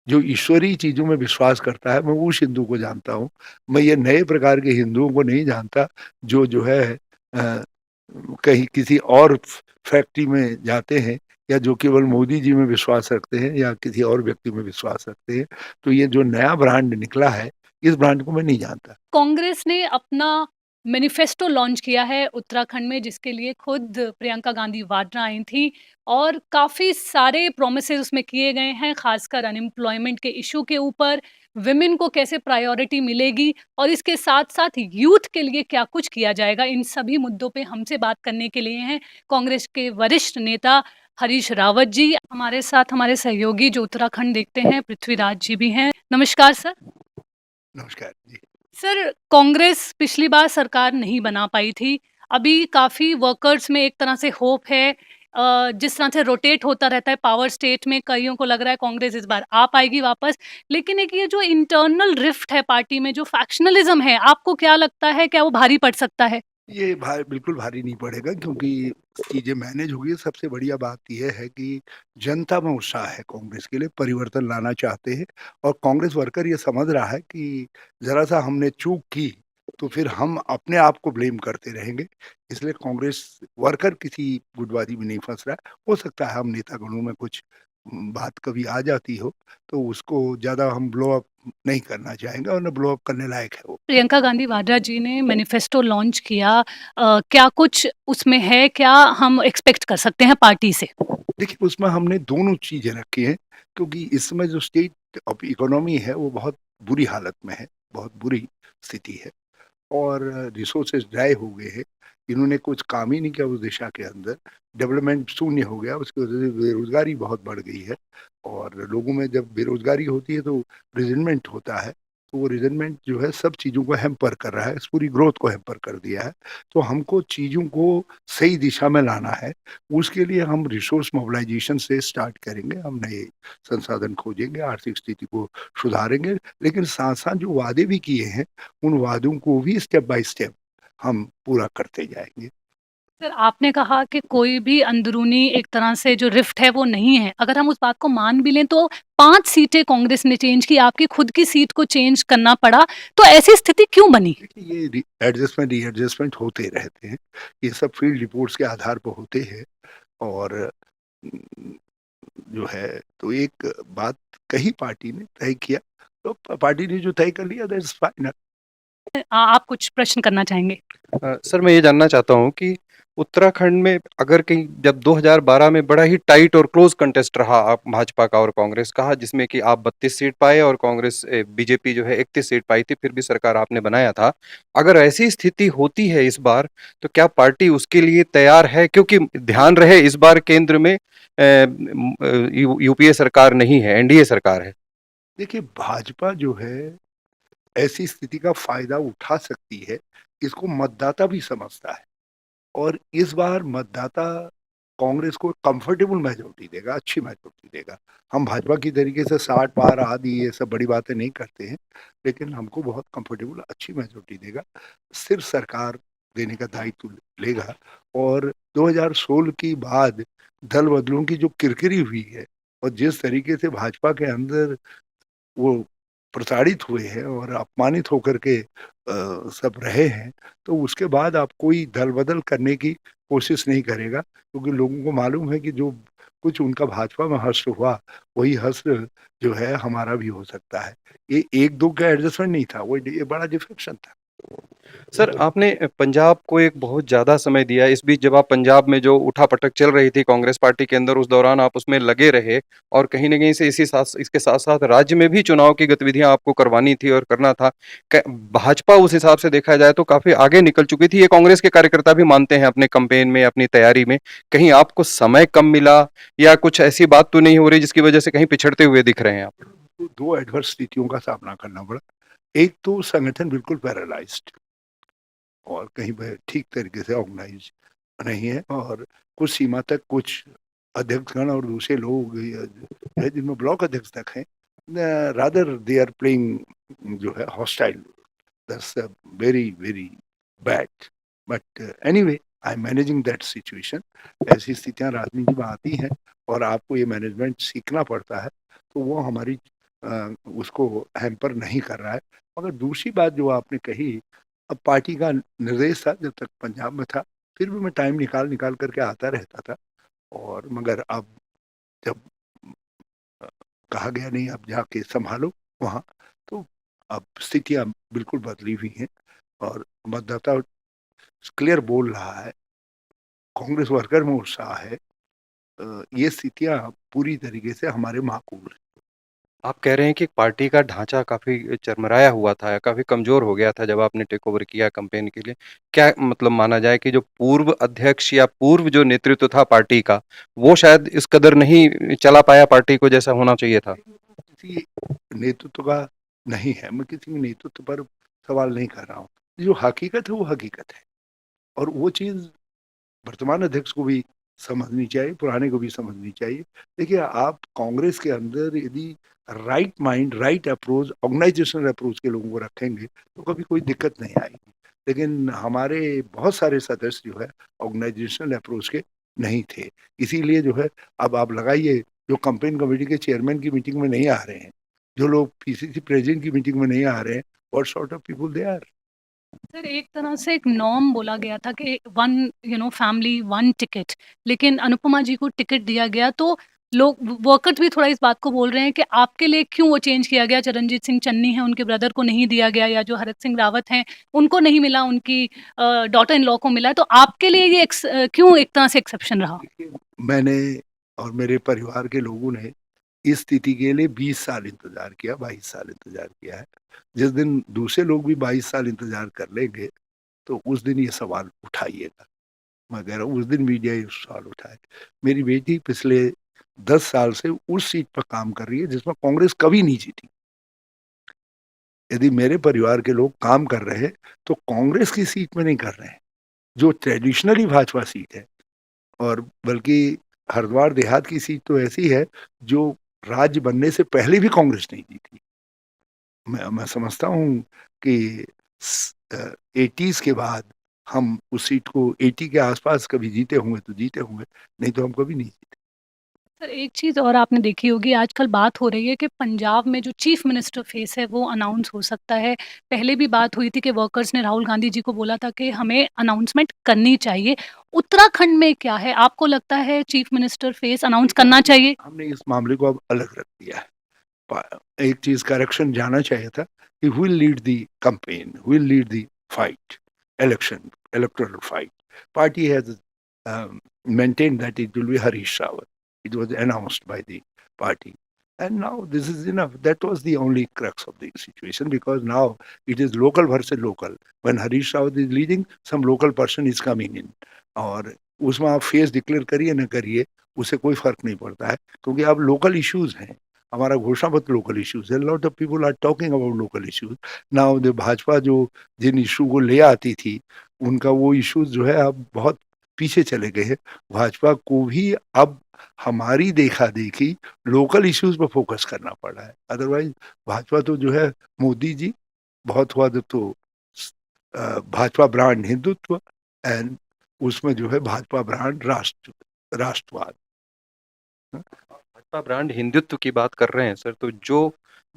जो ईश्वरीय चीज़ों में विश्वास करता है, मैं उस हिंदू को जानता हूँ। मैं ये नए प्रकार के हिंदुओं को नहीं जानता जो है कहीं किसी और फैक्ट्री में जाते हैं या जो केवल मोदी जी में विश्वास रखते हैं या किसी और व्यक्ति में विश्वास रखते हैं। तो ये जो नया ब्रांड निकला है, इस ब्रांड को मैं नहीं जानता। कांग्रेस ने अपना मैनिफेस्टो लॉन्च किया है उत्तराखंड में, जिसके लिए खुद प्रियंका गांधी वाड्रा आई थी और काफ़ी सारे प्रोमिसेस उसमें किए गए हैं, खासकर अनएम्प्लॉयमेंट के इशू के ऊपर, विमेन को कैसे प्रायोरिटी मिलेगी और इसके साथ-साथ यूथ के लिए क्या कुछ किया जाएगा। इन सभी मुद्दों पे हमसे बात करने के लिए हैं कांग्रेस के वरिष्ठ नेता हरीश रावत जी। हमारे साथ हमारे सहयोगी जो उत्तराखंड देखते हैं, पृथ्वीराज जी भी हैं। नमस्कार सर। नमस्कार जी। सर, कांग्रेस पिछली बार सरकार नहीं बना पाई थी। अभी काफ़ी वर्कर्स में एक तरह से होप है। जिस तरह से रोटेट होता रहता है पावर स्टेट में, कइयों को लग रहा है कांग्रेस इस बार आ पाएगी वापस। लेकिन एक ये जो इंटरनल रिफ्ट है पार्टी में, जो फैक्शनलिज़्म है, आपको क्या लगता है, क्या वो भारी पड़ सकता है? ये बिल्कुल भारी नहीं पड़ेगा क्योंकि चीज़ें मैनेज होगी। सबसे बढ़िया बात ये है कि जनता में उत्साह है कांग्रेस के लिए, परिवर्तन लाना चाहते हैं और कांग्रेस वर्कर ये समझ रहा है कि ज़रा-सा हमने चूक की, तो फिर हम अपने आप को ब्लेम करते रहेंगे। इसलिए कांग्रेस वर्कर किसी गुटबाज़ी में नहीं फँस रहा है। हो सकता है हम नेतागणों में कुछ बात कभी आ जाती हो, तो उसको ज़्यादा हम ब्लो अप नहीं करना चाहेंगे और ना ब्लो अप करने लायक है वो। प्रियंका गांधी वाड्रा जी ने मैनिफेस्टो लॉन्च किया। क्या कुछ उसमें है? क्या हम एक्सपेक्ट कर सकते हैं पार्टी से? देखिए, उसमें हमने दोनों चीज़ें रखी हैं क्योंकि इस समय जो स्टेट ऑफ इकोनॉमी है, वो बहुत बुरी हालत में है, बहुत बुरी स्थिति है और रिसोर्सेज़ ड्राई हो गए हैं। इन्होंने कुछ काम ही नहीं किया उस दिशा के अंदर, डेवलपमेंट शून्य हो गया, उसकी वजह से बेरोज़गारी बहुत बढ़ गई है और लोगों में जब बेरोज़गारी होती है तो रिज़नमेंट होता है, तो वो रिज़नमेंट जो है सब चीज़ों को हैम्पर कर रहा है, इस पूरी ग्रोथ को हैम्पर कर दिया है। तो हमको चीज़ों को सही दिशा में लाना है, उसके लिए हम रिसोर्स मोबिलाइज़ेशन से स्टार्ट करेंगे, हम नए संसाधन खोजेंगे, आर्थिक स्थिति को सुधारेंगे, लेकिन साथ-साथ जो वादे भी किए हैं, उन वादों को भी स्टेप बाय स्टेप हम पूरा करते जाएँगे। सर, आपने कहा कि कोई भी अंदरूनी एक तरह से जो रिफ्ट है वो नहीं है। अगर हम उस बात को मान भी लें तो 5 सीटें कांग्रेस ने चेंज की, आपकी खुद की सीट को चेंज करना पड़ा। तो ऐसी स्थिति क्यों बनी? देखिए, ये एडजस्टमेंट री-एडजस्टमेंट होते रहते हैं। ये सब फील्ड रिपोर्ट्स के आधार पर होते हैं और उम, जो है तो एक बात कही पार्टी ने, तय किया, तो पार्टी ने जो तय कर लिया दैट्स फाइनल। आप कुछ प्रश्न करना चाहेंगे? सर मैं ये जानना चाहता हूँ कि उत्तराखंड में अगर कहीं जब 2012 में बड़ा ही टाइट और क्लोज कंटेस्ट रहा आप भाजपा का और कांग्रेस का, जिसमें कि आप 32 सीट पाए और कांग्रेस बीजेपी जो है 31 सीट पाई थी, फिर भी सरकार आपने बनाया था। अगर ऐसी स्थिति होती है इस बार, तो क्या पार्टी उसके लिए तैयार है? क्योंकि ध्यान रहे इस बार केंद्र में यूपीए सरकार नहीं है, एनडीए सरकार है। देखिए, भाजपा जो है, ऐसी स्थिति का फ़ायदा उठा सकती है, इसको मतदाता भी समझता है और इस बार मतदाता कांग्रेस को कंफर्टेबल मेजॉरिटी देगा, अच्छी मेजॉरिटी देगा। हम भाजपा की तरीके से 60 पार आदि ये सब बड़ी बातें नहीं करते हैं, लेकिन हमको बहुत कंफर्टेबल अच्छी मेजॉरिटी देगा। सिर्फ सरकार देने का दायित्व लेगा और 2016 के बाद दल बदलूं की जो किरकिरी हुई है और जिस तरीके से भाजपा के अंदर वो प्रताड़ित हुए हैं और अपमानित होकर के सब रहे हैं, तो उसके बाद अब कोई दल-बदल करने की कोशिश नहीं करेगा क्योंकि लोगों को मालूम है कि जो कुछ उनका भाजपा में हश्र हुआ, वही हश्र जो है हमारा भी हो सकता है। ये 1-2 का एडजस्टमेंट नहीं था, वो ये बड़ा डिफेक्शन था। सर, आपने पंजाब को एक बहुत ज़्यादा समय दिया। इस बीच जब आप पंजाब में जो उठा-पटक चल रही थी कांग्रेस पार्टी के अंदर, उस दौरान आप उसमें लगे रहे और कहीं न कहीं से इसके साथ-साथ राज्य में भी चुनाव की गतिविधियाँ आपको करवानी थी और करना था। क भाजपा उस हिसाब से देखा जाए तो काफ़ी आगे निकल चुकी थी। ये कांग्रेस के कार्यकर्ता भी मानते हैं अपने कैंपेन में, अपनी तैयारी में। कहीं आपको समय कम मिला या कुछ ऐसी बात तो नहीं हो रही जिसकी वजह से कहीं पिछड़ते हुए दिख रहे हैं आप? तो 2 एडवर्स स्थितियों का सामना करना पड़ा। एक तो संगठन बिल्कुल पैरालाइज़्ड और कहीं पे ठीक तरीके से ऑर्गेनाइज़ नहीं है और कुछ सीमा तक कुछ अध्यक्षगण और दूसरे लोग है जिनमें ब्लॉक अध्यक्ष तक हैं, रादर दे आर प्लेइंग जो है hostile, that's very very bad, but anyway I am managing that situation. ऐसी स्थितियां राजनीति में आती हैं और आपको ये मैनेजमेंट सीखना पड़ता है, तो वो हमारी उसको हैम्पर नहीं कर रहा है। मगर दूसरी बात जो आपने कही, अब पार्टी का निर्देश था जब तक पंजाब में था, फिर भी मैं टाइम निकाल कर के आता रहता था। और मगर अब जब अ, कहा गया नहीं अब जाके सँभालो वहाँ, तो अब स्थितियाँ बिल्कुल बदली हुई हैं और मतदाता क्लियर बोल रहा है, कांग्रेस वर्कर में उत्साह है। ये स्थितियाँ पूरी तरीके से हमारे माकूल हैं। आप कह रहे हैं कि पार्टी का ढाँचा काफ़ी चरमराया हुआ था, काफ़ी कमज़ोर हो गया था जब आपने टेक ओवर किया कैंपेन के लिए। क्या मतलब माना जाए कि जो पूर्व अध्यक्ष या पूर्व जो नेतृत्व था पार्टी का, वो शायद इस कदर नहीं चला पाया पार्टी को जैसा होना चाहिए था? किसी नेतृत्व का नहीं है, मैं किसी के नेतृत्व पर सवाल नहीं कर रहा हूँ। जो हकीकत है वो हकीकत है और वो चीज़ वर्तमान अध्यक्ष को भी समझनी चाहिए, पुराने को भी समझनी चाहिए। देखिए, आप कांग्रेस के अंदर यदि right mind, right approach, organisational approach के लोगों को रखेंगे, तो कभी कोई दिक्कत नहीं आएगी। लेकिन हमारे बहुत सारे सदस्य जो है ऑर्गेनाइजेशनल अप्रोच के नहीं थे। इसीलिए जो है अब आप लगाइए, जो कैंपेन कमेटी के चेयरमैन की मीटिंग में नहीं आ रहे हैं, जो लोग पीसीसी प्रेज़िडेंट की मीटिंग में नहीं आ रहे हैं, what sort of people they are? Sir एक तरह से एक नॉर्म बोला गया था कि वन फैमिली वन टिकट, लेकिन अनुपमा जी को टिकट दिया गया तो लोग वर्कर्स भी थोड़ा इस बात को बोल रहे हैं कि आपके लिए क्यों वो चेंज किया गया। चरणजीत सिंह चन्नी हैं, उनके ब्रदर को नहीं दिया गया, या जो हरक सिंह रावत हैं उनको नहीं मिला, उनकी डॉटर इन लॉ को मिला, तो आपके लिए ये क्यों एक तरह से एक्सेप्शन रहा? देखिए, मैंने और मेरे परिवार के लोगों ने इस स्थिति के लिए 20 साल इंतज़ार किया, 22 साल इंतज़ार किया है। जिस दिन दूसरे लोग भी 22 साल इंतज़ार कर लेंगे, तो उस दिन ये सवाल उठाइएगा। मगर उस दिन मीडिया ये सवाल उठाए। मेरी बेटी पिछले 10 साल से उस सीट पर काम कर रही है जिसमें कांग्रेस कभी नहीं जीती। यदि मेरे परिवार के लोग काम कर रहे हैं, तो कांग्रेस की सीट में नहीं कर रहे हैं, जो ट्रेडिशनली भाजपा सीट है। और बल्कि हरिद्वार देहात की सीट तो ऐसी है, जो राज्य बनने से पहले भी कांग्रेस नहीं जीती। मैं समझता हूँ कि 80s के बाद हम उस सीट को 80 के आस-पास कभी जीते होंगे तो जीते होंगे, नहीं तो हम कभी नहीं जीते। सर एक चीज़ और आपने देखी होगी, आजकल बात हो रही है कि पंजाब में जो चीफ मिनिस्टर फेस है वो अनाउंस हो सकता है। पहले भी बात हुई थी कि वर्कर्स ने राहुल गांधी जी को बोला था कि हमें अनाउंसमेंट करनी चाहिए। उत्तराखंड में क्या है? आपको लगता है चीफ मिनिस्टर फेस अनाउंस देखिए, करना चाहिए? हमने इस मामले को अब अलग रख दिया है। पा एक चीज़ करेक्शन जाना चाहिए था कि who will lead the campaign, who will lead the fight, election, electoral fight. Party has maintained that it will be Harish Rawat. It was announced by the party. And now this is enough. That was the only crux of the situation because now it is local versus local. When Harish Rawat is leading, some local person is coming in. और उसमें आप face declare करिए न करिए, उससे कोई फ़र्क नहीं पड़ता है क्योंकि अब लोकल इश्यूज़ हैं। हमारा घोषणा पत्र लोकल इश्यूज़ है। Lot of people are talking about local issues. Now the Bhajpa जो जिन इश्यू को ले आती थी, उनका वो इश्यूज़ जो है अब बहुत पीछे चले गए हैं। भाजपा को भी अब हमारी देखा-देखी लोकल इश्यूज़ पे फ़ोकस करना पड़ रहा है। अदरवाइज़ भाजपा तो जो है मोदी जी बहुत हुआ तो भाजपा ब्रांड हिंदुत्व एंड उसमें जो है भाजपा ब्रांड राष्ट्रवाद। भाजपा ब्रांड हिंदुत्व की बात कर रहे हैं सर, तो जो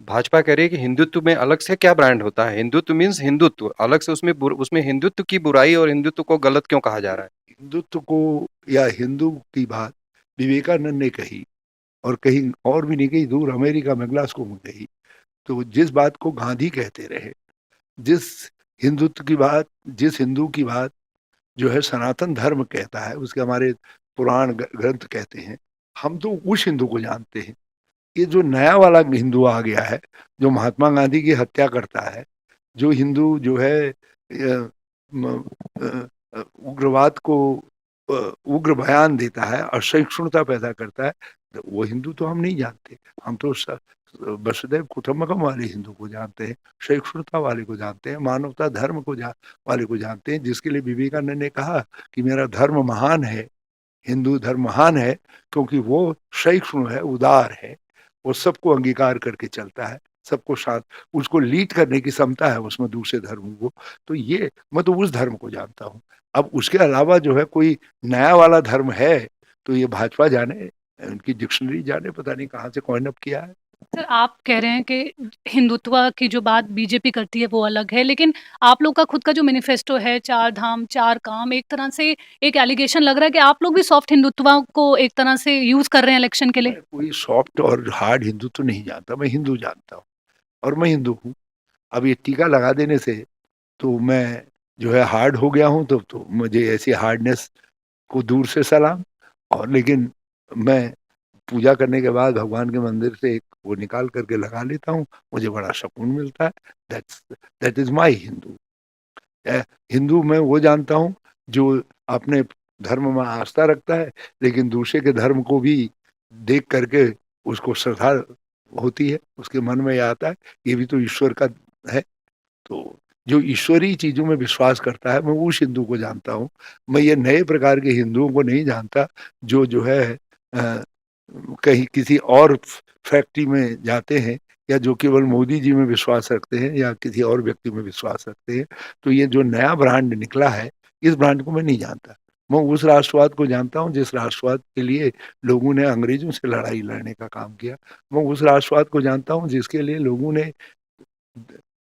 भाजपा कह रही है कि हिंदुत्व में अलग से क्या ब्रांड होता है? हिंदुत्व मीन्स हिंदुत्व, अलग से उसमें हिंदुत्व की बुराई और हिंदुत्व को गलत क्यों कहा जा रहा है? हिंदुत्व को या हिंदू की बात विवेकानंद ने कही और कहीं और भी नहीं कही, दूर अमेरिका में ग्लासगो में कही। तो जिस बात को गांधी कहते रहे, जिस हिंदुत्व की बात, जिस हिंदू की बात जो है सनातन धर्म कहता है, उसके हमारे पुराण ग्रंथ कहते हैं, हम तो उस हिंदू को जानते हैं। ये जो नया वाला हिंदू आ गया है, जो महात्मा गांधी की हत्या करता है, जो हिंदू जो है उग्रवाद को उग्र बयान देता है, असहिष्णुता पैदा करता है, तो वो हिंदू तो हम नहीं जानते। हम तो वसुधैव कुटुंबकम वाले हिंदू को जानते हैं, सहिष्णुता वाले को जानते हैं, मानवता धर्म को वाले को जानते हैं, जिसके लिए विवेकानंद ने कहा कि मेरा धर्म महान है, हिंदू धर्म महान है क्योंकि वो सहिष्णु है, उदार है, वो सबको अंगीकार करके चलता है, सबको साथ उसको लीड करने की क्षमता है उसमें दूसरे धर्मों को। तो ये मैं तो उस धर्म को जानता हूँ। अब उसके अलावा जो है कोई नया वाला धर्म है, तो ये भाजपा जाने, उनकी डिक्शनरी जाने, पता नहीं कहाँ से कॉइन अप किया है। सर, आप कह रहे हैं कि हिंदुत्व की जो बात बीजेपी करती है वो अलग है, लेकिन आप लोग का खुद का जो मैनिफेस्टो है 4 धाम 4 काम, एक तरह से एक एलिगेशन लग रहा है कि आप लोग भी सॉफ्ट हिंदुत्व को एक तरह से यूज़ कर रहे हैं इलेक्शन के लिए। मैं कोई सॉफ्ट और हार्ड हिंदुत्व नहीं जानता, मैं हिंदू जानता हूँ और मैं हिंदू हूँ। अब ये टीका लगा देने से तो मैं जो है हार्ड हो गया हूँ, तो मुझे ऐसी हार्डनेस को दूर से सलाम। और लेकिन मैं पूजा करने के बाद भगवान के मंदिर से एक वो निकाल करके लगा लेता हूँ, मुझे बड़ा सुकून मिलता है। That's that is my Hindu. Hindu मैं वो जानता हूँ जो अपने धर्म में आस्था रखता है, लेकिन दूसरे के धर्म को भी देख करके उसको श्रद्धा होती है, उसके मन में ये आता है, ये भी तो ईश्वर का है। तो जो ईश्वरीय चीज़ों में विश्वास करता है, मैं उस हिंदू को जानता हूँ। मैं ये नए प्रकार के हिंदुओं को नहीं जानता, जो है कहीं किसी और फैक्ट्री में जाते हैं, या जो केवल मोदी जी में विश्वास रखते हैं या किसी और व्यक्ति में विश्वास रखते हैं। तो ये जो नया ब्रांड निकला है, इस ब्रांड को मैं नहीं जानता। मैं उस राष्ट्रवाद को जानता हूँ जिस राष्ट्रवाद के लिए लोगों ने अंग्रेज़ों से लड़ाई लड़ने का काम किया। मैं उस राष्ट्रवाद को जानता हूँ जिसके लिए लोगों ने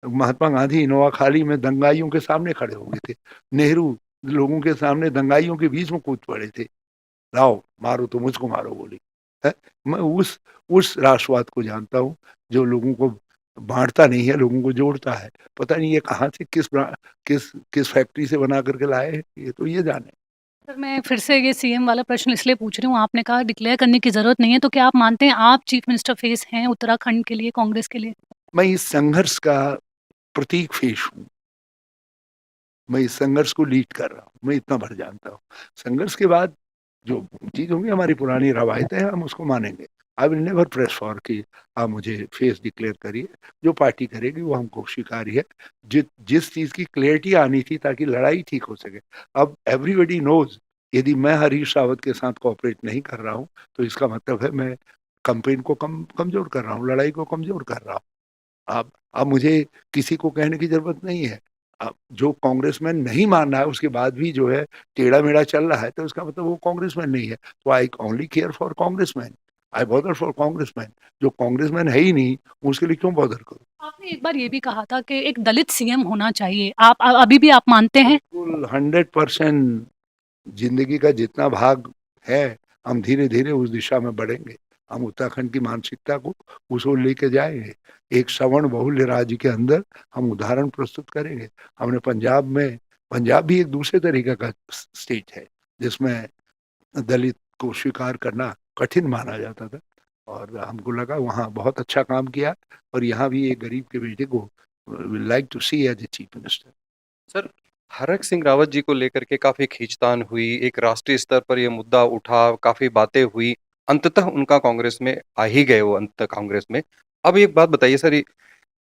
महात्मा गांधी नोआखाली में दंगाइयों के सामने खड़े हो गए थे। नेहरू लोगों के सामने दंगाइयों के बीच में कूद पड़े थे। लाओ मारो तो मुझको मारो बोली। है? मैं उस राष्ट्रवाद को जानता हूँ जो लोगों को बाँटता नहीं है, लोगों को जोड़ता है। पता नहीं ये कहाँ से किस फैक्ट्री से बना करके लाए हैं, ये तो ये जाने। सर, मैं फिर से ये सीएम वाला प्रश्न इसलिए पूछ रही हूँ, आपने कहा डिक्लेयर करने की ज़रूरत नहीं है, तो क्या आप मानते हैं आप चीफ मिनिस्टर फेस हैं उत्तराखंड के लिए, कांग्रेस के लिए? मैं इस संघर्ष का प्रतीक फेस हूँ। मैं इस संघर्ष को लीड कर रहा हूँ, मैं इतना भर जानता हूँ। संघर्ष के बाद जो चीज़ होंगी, हमारी पुरानी रवायतें हैं, हम उसको मानेंगे। I will never press for कि आप मुझे फेस डिक्लेयर करिए, जो पार्टी करेगी वो हमको स्वीकार्य है। जिस चीज़ की क्लैरिटी आनी थी ताकि लड़ाई ठीक हो सके। अब एवरीबॉडी नोज़, यदि मैं हरीश रावत के साथ कोऑपरेट नहीं कर रहा हूँ, तो इसका मतलब है मैं कैंपेन को कमज़ोर कर रहा हूँ, लड़ाई को कमज़ोर कर रहा हूँ। अब मुझे किसी को कहने की ज़रूरत नहीं है। अब जो कांग्रेसमैन नहीं मान रहा है, उसके बाद भी जो है टेढ़ा-मेढ़ा चल रहा है, तो इसका मतलब वो कांग्रेसमैन नहीं है। तो I only care for congressman, I bother for congressman. जो कांग्रेसमैन है ही नहीं, उसके लिए क्यों बॉदर करूँ? आपने एक बार ये भी कहा था कि एक दलित सीएम होना चाहिए। आप अभी भी आप मानते हैं? बिल्कुल 100% ज़िंदगी का जितना भाग है, हम धीरे-धीरे उस दिशा में बढ़ेंगे। हम उत्तराखंड की मानसिकता को उस ओर लेके जाएँगे। एक सवर्ण बहुल्य राज्य के अंदर हम उदाहरण प्रस्तुत करेंगे। हमने पंजाब भी एक दूसरे तरीके का स्टेट है, जिसमें दलित को स्वीकार करना कठिन माना जाता था, और हमको लगा वहाँ बहुत अच्छा काम किया, और यहाँ भी एक गरीब के बेटे को will like to see as a chief minister. Sir, Harak Singh Rawat ji को लेकर के काफ़ी खींचतान हुई, एक राष्ट्रीय स्तर पर ये मुद्दा उठा, काफ़ी बातें हुई, अंततः उनका कांग्रेस में आ ही गए वो अंततः कांग्रेस में। अब एक बात बताइए सर, ये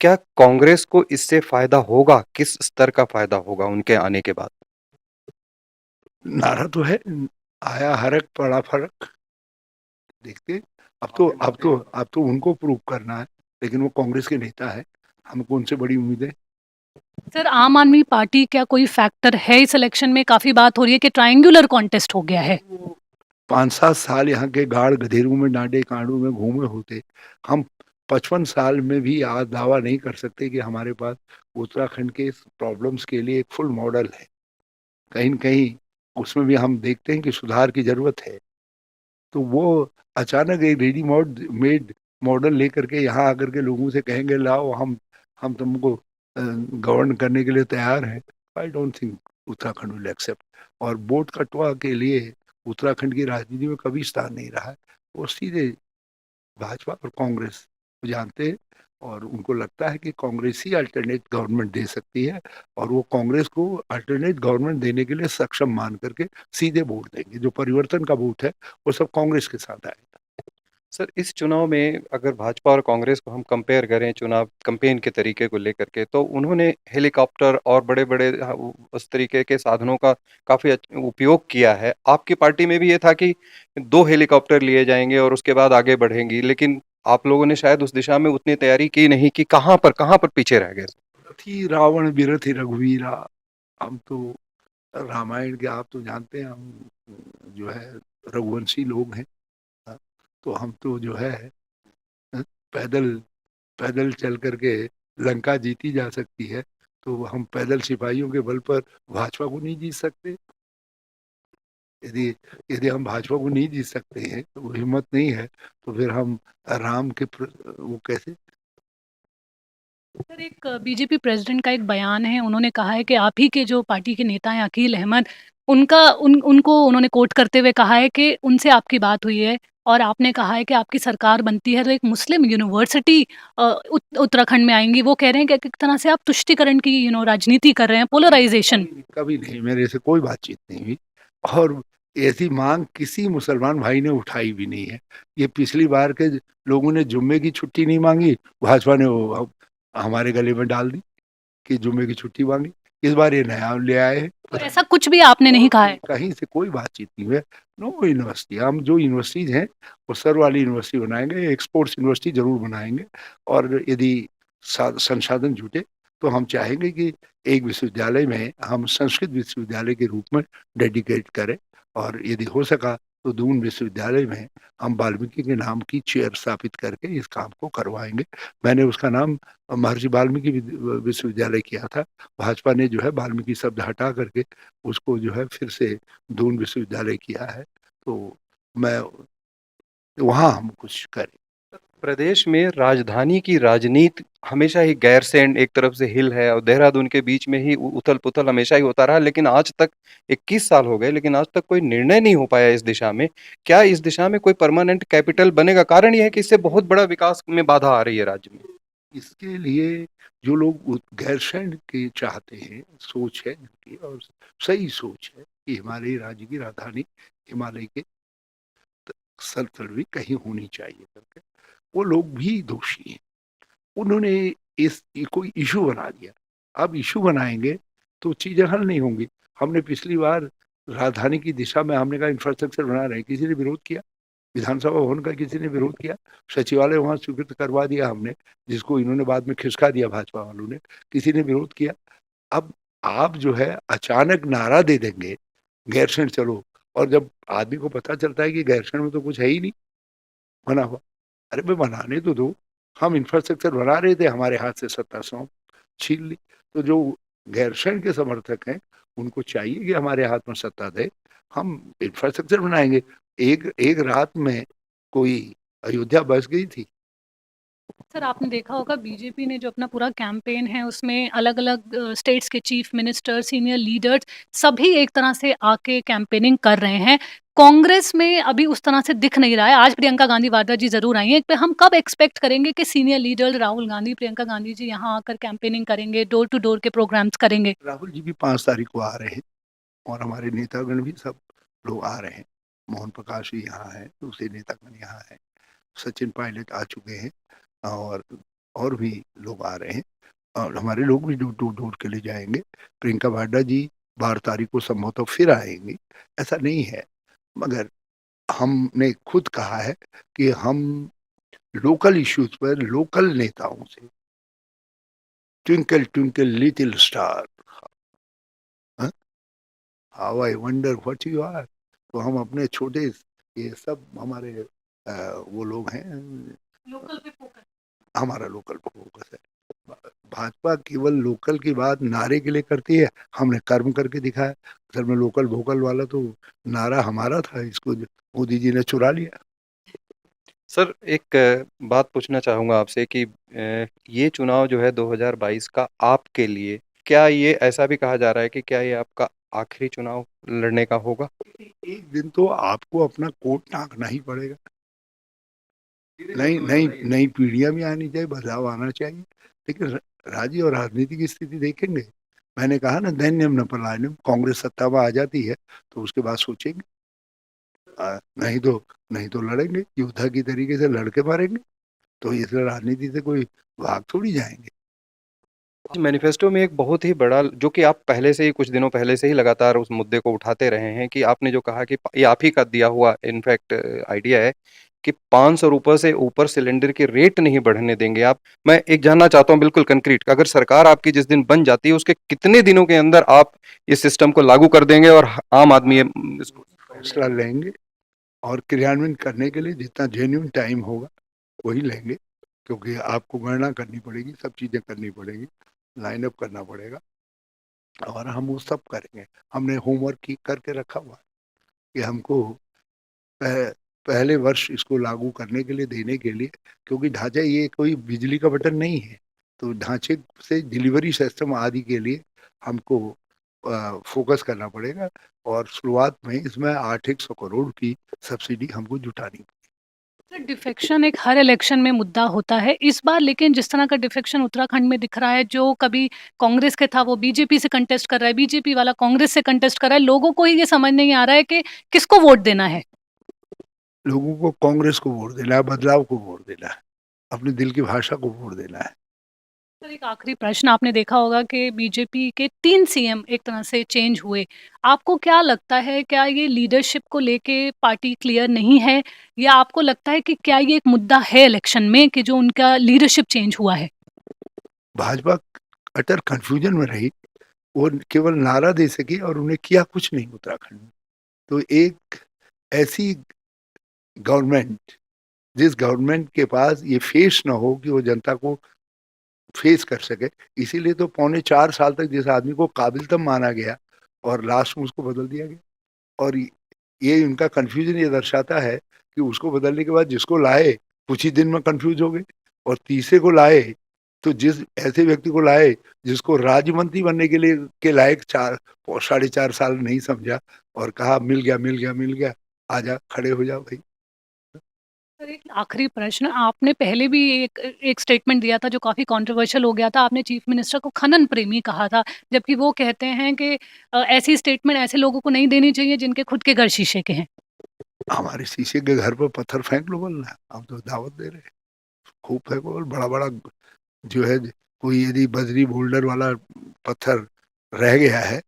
क्या कांग्रेस को इससे फ़ायदा होगा? किस स्तर का फ़ायदा होगा उनके आने के बाद? नारा तो है, आया हरक पड़ा फर्क। देखते हैं, अब तो उनको प्रूव करना है, लेकिन वो कांग्रेस के नेता है, हमको उनसे बड़ी उम्मीदें। सर, आम आदमी पार्टी क्या कोई फैक्टर है इस इलेक्शन में? काफ़ी बात हो रही है कि ट्रायंगुलर कॉन्टेस्ट हो गया है। वो 5-7 साल यहाँ के गाड़ गधेड़ों में डांडे कांडों में घूमे होते, हम 55 साल में भी आज दावा नहीं कर सकते कि हमारे पास उत्तराखंड के इस प्रॉब्लम्स के लिए एक फुल मॉडल है। कहीं न कहीं उसमें भी हम देखते हैं कि सुधार की ज़रूरत है। तो वो अचानक एक मेड मॉडल लेकर के यहाँ आकर के लोगों से कहेंगे लाओ हम तुमको गवर्न करने के लिए तैयार हैं। I don't think Uttarakhand will accept. और वोट कटवा के लिए उत्तराखंड की राजनीति में कभी स्थान नहीं रहा है। वो सीधे भाजपा और कांग्रेस को जानते हैं, और उनको लगता है कि कांग्रेस ही अल्टरनेट गवर्नमेंट दे सकती है, और वो कांग्रेस को अल्टरनेट गवर्नमेंट देने के लिए सक्षम मान करके सीधे वोट देंगे। जो परिवर्तन का वोट है, वो सब कांग्रेस के साथ आएगा। सर, इस चुनाव में अगर भाजपा और कांग्रेस को हम कंपेयर करें चुनाव कैंपेन के तरीके को लेकर के, तो उन्होंने हेलीकॉप्टर और बड़े-बड़े उस तरीके के साधनों का काफ़ी उपयोग किया है। आपकी पार्टी में भी ये था कि 2 हेलीकॉप्टर लिए जाएँगे और उसके बाद आगे बढ़ेंगी, लेकिन आप लोगों ने शायद उस दिशा में उतनी तैयारी की नहीं कि कहाँ पर पीछे रह गए? रथी रावण बिरथि रघुवीरा। हम तो रामायण के, आप तो जानते हैं, हम जो है रघुवंशी लोग हैं। हाँ, तो हम तो जो है पैदल पैदल चल करके लंका जीती जा सकती है, तो हम पैदल सिपाहियों के बल पर भाजपा को नहीं जीत सकते? यदि यदि हम भाजपा को नहीं जीत सकते हैं, तो वो हिम्मत नहीं है, तो फिर हम राम के वो कैसे? सर, एक बीजेपी प्रेसिडेंट का एक बयान है, उन्होंने कहा है कि आप ही के जो पार्टी के नेता हैं अकील अहमद, उनको उन्होंने कोट करते हुए कहा है कि उनसे आपकी बात हुई है और आपने कहा है कि आपकी सरकार बनती है तो एक मुस्लिम यूनिवर्सिटी उत्तराखंड में आएँगी। वो कह रहे हैं कि एक तरह से आप तुष्टिकरण की राजनीति कर रहे हैं, पोलराइज़ेशन। कभी नहीं, मेरे से कोई बातचीत नहीं हुई और ऐसी माँग किसी मुसलमान भाई ने उठाई भी नहीं है। ये पिछली बार के लोगों ने जुम्मे की छुट्टी नहीं माँगी, भाजपा ने वो हमारे गले में डाल दी कि जुम्मे की छुट्टी माँगी। इस बार ये नया ले आए हैं। तो ऐसा कुछ भी आपने नहीं कहा है? कहीं से कोई बातचीत नहीं हुई है। नो यूनिवर्सिटी, हम जो यूनिवर्सिटीज़ हैं, वो सर्व वाली यूनिवर्सिटी बनाएँगे, एक स्पोर्ट्स यूनिवर्सिटी ज़रूर बनाएँगे और यदि संसाधन जुटे, तो हम चाहेंगे कि एक विश्वविद्यालय में हम संस्कृत विश्वविद्यालय के रूप में डेडिकेट करें और यदि हो सका तो दून विश्वविद्यालय में हम वाल्मीकि के नाम की चेयर स्थापित करके इस काम को करवाएँगे। मैंने उसका नाम महर्षि वाल्मीकि विश्वविद्यालय किया था। भाजपा ने जो है वाल्मीकि शब्द हटा करके उसको जो है फिर से दून विश्वविद्यालय किया है, तो मैं वहाँ हम कुछ करें। प्रदेश में राजधानी की राजनीति हमेशा ही गैरसैंण एक तरफ से हिल है और देहरादून के बीच में ही उथल-पुथल हमेशा ही होता रहा, लेकिन आज तक 21 साल हो गए, लेकिन आज तक कोई निर्णय नहीं हो पाया इस दिशा में। क्या इस दिशा में कोई परमानेंट कैपिटल बनेगा? कारण ये है कि इससे बहुत बड़ा विकास में बाधा आ रही है राज्य में। इसके लिए जो लोग गैरसैंण के चाहते हैं, सोच है जिनकी और सही सोच है कि हिमालयी राज्य की राजधानी हिमालय के सरतल भी कहीं होनी चाहिए करके, वो लोग भी दोषी हैं। उन्होंने कोई इश्यू बना दिया। अब इश्यू बनाएँगे तो चीज़ें हल नहीं होंगी। हमने पिछली बार राजधानी की दिशा में हमने कहा इंफ्रास्ट्रक्चर बना रहे हैं, किसी ने विरोध किया? विधानसभा भवन का किसी ने विरोध किया? सचिवालय वहाँ स्वीकृत करवा दिया हमने, जिसको इन्होंने बाद में खिसका दिया भाजपा वालों ने, किसी ने विरोध किया? अब आप जो है अचानक नारा दे देंगे, गैरसैंण चलो और जब आदमी को पता चलता है कि गैरसैंण में तो कुछ है ही नहीं बना हुआ। अरे भई बनाने तो दो। हम इंफ्रास्ट्रक्चर बना रहे थे, हमारे हाथ से सत्ता सौंप छीन ली। तो जो गैरसैंण के समर्थक हैं, उनको चाहिए कि हमारे हाथ में सत्ता दें, हम इंफ्रास्ट्रक्चर बनाएँगे। एक रात में कोई अयोध्या बस गई थी। सर, आपने देखा होगा बीजेपी ने जो अपना पूरा कैंपेन है उसमें अलग-अलग स्टेट्स के चीफ मिनिस्टर, सीनियर लीडर्स सभी एक तरह से आके कैंपेनिंग कर रहे हैं। कांग्रेस में अभी उस तरह से दिख नहीं रहा है। आज प्रियंका गांधी वाड्रा जी ज़रूर आई हैं। पे हम कब एक्सपेक्ट करेंगे कि सीनियर लीडर राहुल गांधी, प्रियंका गांधी जी यहाँ आकर कैंपेनिंग करेंगे, डोर टू डोर के प्रोग्राम्स करेंगे? राहुल जी भी 5 तारीख को आ रहे हैं और हमारे नेतागण भी सब लोग आ रहे हैं। मोहन प्रकाश जी यहाँ हैं, दूसरे नेतागण यहाँ हैं। सचिन पायलट आ चुके हैं और भी लोग आ रहे हैं और हमारे लोग भी डोर के लिए जाएँगे। प्रियंका वाड्रा जी 12 तारीख को संभवतः फिर आएँगी, ऐसा नहीं है। मगर हमने खुद कहा है कि हम लोकल इश्यूज़ पर लोकल नेताओं से ट्विंकल ट्विंकल लिटिल स्टार हाँ, how I wonder what you are, तो हम अपने छोटे ये सब हमारे वो लोग हैं, लोकल पे फोकस। हमारा लोकल फोकस है। भाजपा केवल लोकल की बात नारे के लिए करती है, हमने कर्म करके दिखाया। असल में लोकल वोकल वाला तो नारा हमारा था, इसको मोदी जी ने चुरा लिया। सर, एक बात पूछना चाहूँगा आपसे कि ये चुनाव जो है 2022 का आपके लिए, क्या ये ऐसा भी कहा जा रहा है कि क्या ये आपका आखिरी चुनाव लड़ने का होगा? एक दिन तो आपको अपना कोट टाँगना ही पड़ेगा। नई नई नई पीढ़ियाँ भी आनी चाहिए, बदलाव आना चाहिए। लेकिन राज्य और राजनीति की स्थिति देखेंगे। मैंने कहा ना दैन्यम न पलायनम, कांग्रेस सत्ता में आ जाती है तो उसके बाद सोचेंगे। नहीं तो लड़ेंगे, योद्धा की तरीके से लड़ के मारेंगे। तो इसलिए राजनीति से कोई भाग थोड़ी जाएँगे। मैनिफेस्टो में एक बहुत ही बड़ा, जो कि आप पहले से ही कुछ दिनों पहले से ही लगातार उस मुद्दे को उठाते रहे हैं, कि आपने जो कहा कि ये आप ही का दिया हुआ इनफैक्ट आइडिया है कि ₹500 से ऊपर सिलेंडर के रेट नहीं बढ़ने देंगे आप। मैं एक जानना चाहता हूँ बिल्कुल कंक्रीट, अगर सरकार आपकी जिस दिन बन जाती है उसके कितने दिनों के अंदर आप इस सिस्टम को लागू कर देंगे और आम आदमी इसको फैसला लेंगे और क्रियान्वयन करने के लिए जितना जेन्युइन टाइम होगा वही लेंगे। क्योंकि आपको गणना करनी पड़ेगी, सब चीज़ें करनी पड़ेगी, लाइन अप करना पड़ेगा और हम वो सब करेंगे। हमने होमवर्क की करके रखा हुआ है कि हमको पह पहले वर्ष इसको लागू करने के लिए, देने के लिए, क्योंकि ढाँचा ये कोई बिजली का बटन नहीं है, तो ढाँचे से डिलीवरी सिस्टम आदि के लिए हमको फ़ोकस करना पड़ेगा और शुरुआत में इसमें 800 करोड़ की सब्सिडी हमको जुटानी। सर, डिफेक्शन एक हर इलेक्शन में मुद्दा होता है। इस बार लेकिन जिस तरह का डिफेक्शन उत्तराखंड में दिख रहा है, जो कभी कांग्रेस के था वो बीजेपी से कंटेस्ट कर रहा है, बीजेपी वाला कांग्रेस से कंटेस्ट कर रहा है, लोगों को ही ये समझ नहीं आ रहा है कि किसको वोट देना है। लोगों को कांग्रेस को वोट देना है, बदलाव को वोट देना है, अपने दिल की भाषा को वोट देना है। सर, एक आखिरी प्रश्न, आपने देखा होगा कि बीजेपी के 3 सीएम एक तरह से चेंज हुए। आपको क्या लगता है, क्या ये लीडरशिप को लेके पार्टी क्लियर नहीं है? या आपको लगता है कि क्या ये एक मुद्दा है इलेक्शन में कि जो उनका लीडरशिप चेंज हुआ है? भाजपा अटर कन्फ्यूजन में रही, वो केवल नारा दे सकी और उन्हें किया कुछ नहीं उत्तराखंड में। तो एक ऐसी गवर्नमेंट, जिस गवर्नमेंट के पास ये फेस ना हो कि वो जनता को फेस कर सके, इसीलिए तो पौने 4 साल तक जिस आदमी को काबिल तब माना गया और लास्ट में उसको बदल दिया गया। और ये इनका कन्फ्यूजन ये दर्शाता है कि उसको बदलने के बाद जिसको लाए, कुछ ही दिन में कन्फ्यूज हो गए और तीसरे को लाए, तो जिस ऐसे व्यक्ति को लाए जिसको राज्य मंत्री बनने के लिए के लायक 4 साढ़े 4 साल नहीं समझा और कहा मिल गया, मिल गया, मिल गया, आजा खड़े हो जाओ भई। सर, एक आखिरी प्रश्न, आपने पहले भी एक एक स्टेटमेंट दिया था जो काफ़ी कंट्रोवर्शियल हो गया था। आपने चीफ मिनिस्टर को खनन प्रेमी कहा था, जबकि वो कहते हैं कि ऐसी स्टेटमेंट ऐसे लोगों को नहीं देनी चाहिए जिनके खुद के घर शीशे के हैं। हमारे शीशे के घर पर पत्थर फेंक लो बोलना, हम तो दावत दे रहे हैं, खूब फेंको और बड़ा-बड़ा जो है, कोई यदि बजरी बोल्डर वाला पत्थर रह गया है,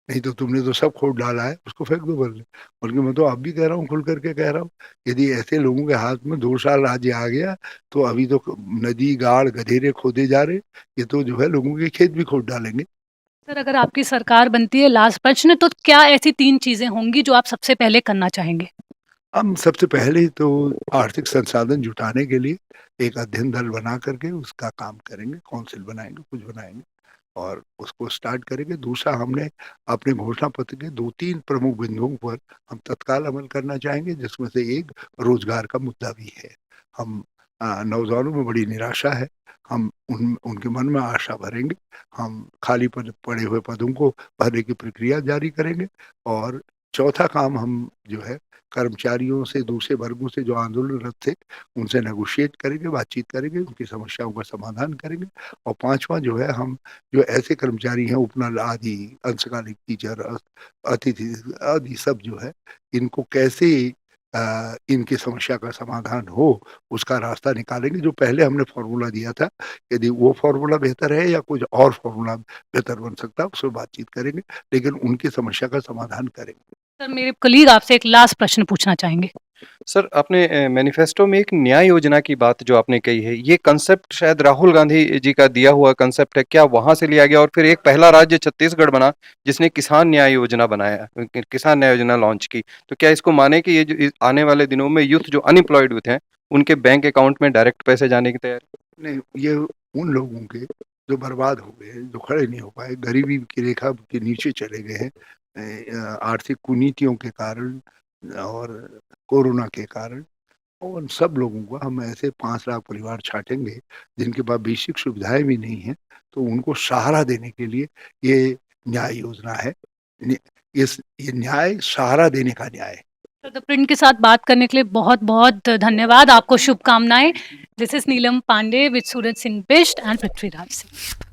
नहीं तो तुमने तो सब खोद डाला है, उसको फेंक दो बोले। बल्कि मैं तो अब भी कह रहा हूँ, खुल कर के कह रहा हूँ, यदि ऐसे लोगों के हाथ में 2 साल राज्य आ गया, तो अभी तो नदी, गाड़, गधेरे खोदे जा रहे, ये तो जो है लोगों के खेत भी खोद डालेंगे। सर, अगर आपकी सरकार बनती है, लास्ट प्रश्न, तो क्या ऐसी 3 चीज़ें होंगी जो आप सबसे पहले करना चाहेंगे? हम सबसे पहले तो आर्थिक संसाधन जुटाने के लिए एक अध्ययन दल बना करके उसका काम करेंगे, काउंसिल बनाएँगे, कुछ बनाएँगे और उसको स्टार्ट करेंगे। दूसरा, हमने अपने घोषणा पत्र के 2-3 प्रमुख बिंदुओं पर हम तत्काल अमल करना चाहेंगे, जिसमें से एक रोज़गार का मुद्दा भी है। हम नौजवानों में बड़ी निराशा है, हम उनके मन में आशा भरेंगे, हम खाली पड़े हुए पदों को भरने की प्रक्रिया जारी करेंगे और चौथा काम हम जो है कर्मचारियों से, दूसरे वर्गों से जो आंदोलनरत थे, उनसे नेगोशिएट करेंगे, बातचीत करेंगे, उनकी समस्याओं का समाधान करेंगे और पाँचवाँ जो है, हम जो ऐसे कर्मचारी हैं, उपनल आदि, अंशकालिक टीचर, अतिथि आदि सब जो है, इनको कैसे इनकी समस्या का समाधान हो, उसका रास्ता निकालेंगे। जो पहले हमने फ़ॉर्मूला दिया था, यदि वो फ़ॉर्मूला बेहतर है या कुछ और फ़ॉर्मूला बेहतर बन सकता है, उस पर बातचीत करेंगे, लेकिन उनकी समस्या का समाधान करेंगे। सर, मेरे कलीग आपसे एक लास्ट प्रश्न पूछना चाहेंगे। सर, आपने मैनिफेस्टो में एक न्याय योजना की बात जो आपने कही है, ये कांसेप्ट शायद राहुल गांधी जी का दिया हुआ कांसेप्ट है, क्या वहाँ से लिया गया? और फिर एक पहला राज्य छत्तीसगढ़ बना जिसने किसान न्याय योजना बनाया, किसान न्याय योजना लॉन्च की। तो क्या इसको माने कि ये जो आने वाले दिनों में यूथ जो अनएम्प्लॉयड यूथ हैं, उनके बैंक अकाउंट में डायरेक्ट पैसे जाने की तैयारी? नहीं, ये उन लोगों के जो बर्बाद हो गए हैं, जो खड़े नहीं हो पाए, गरीबी की रेखा के नीचे चले गए हैं, आर्थिक कुनीतियों के कारण और कोरोना के कारण, और उन सब लोगों को हम ऐसे 5 लाख परिवार छाँटेंगे, जिनके पास बेसिक सुविधाएँ भी नहीं हैं, तो उनको सहारा देने के लिए ये न्याय योजना है। नि ये न्याय सहारा देने का न्याय है। सर, द प्रिंट के साथ बात करने के लिए बहुत-बहुत धन्यवाद। आपको शुभकामनाएँ। This is Neelam Pandey with Suraj Singh Bisht and Prithviraj Singh.